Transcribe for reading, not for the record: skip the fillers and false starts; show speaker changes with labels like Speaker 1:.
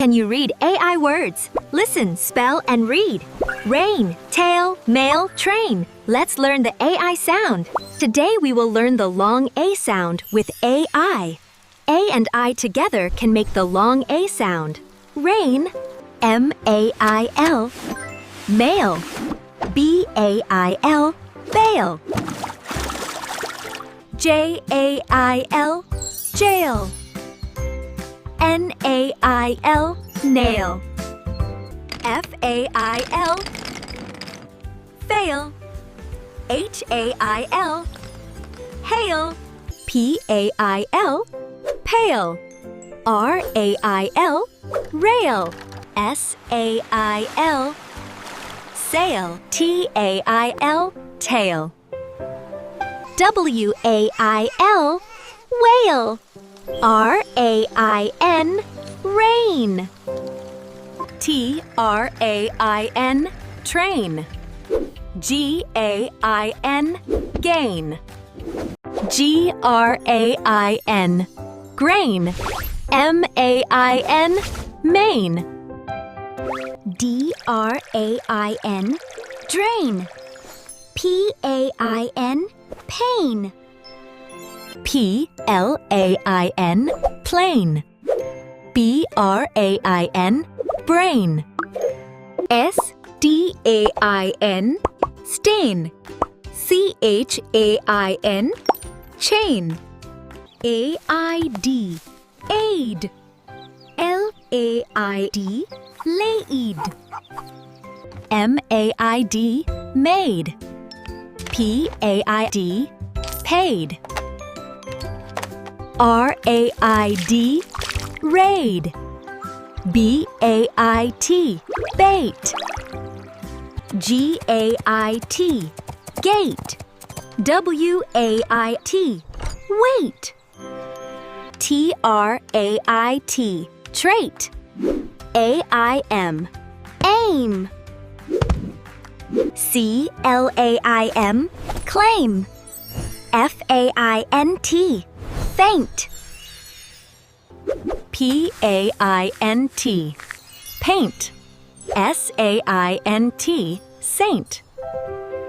Speaker 1: Can you read AI words? Listen, spell, and read. Rain, tail, mail, train. Let's learn the AI sound. Today we will learn the long A sound with AI. A and I together can make the long A sound. Rain, M-A-I-L. Mail, B-A-I-L. Bail. J-A-I-L. Jail. N-A-I-L, nail. F-A-I-L, fail. H-A-I-L, hail. P-A-I-L, pale. R-A-I-L, rail. S-A-I-L, sail. T-A-I-L, tail. W-A-I-L, whale. R-A-I-N, rain. T-R-A-I-N, train. G-A-I-N, gain. G-R-A-I-N, grain. M-A-I-N, main. D-R-A-I-N, drain. P-A-I-N, pain. P-L-A-I-N, plane. B-R-A-I-N, brain. S-D-A-I-N, stain. C-H-A-I-N, chain. A-I-D, aid. L-A-I-D, laid. M-A-I-D, made. P-A-I-D, paid. R-A-I-D, raid. B-A-I-T, bait. G-A-I-T, gate. W-A-I-T, wait. T-R-A-I-T, trait. A-I-M, aim. C-L-A-I-M, claim. F-A-I-N-T, faint. P-A-I-N-T, paint. S-A-I-N-T, saint.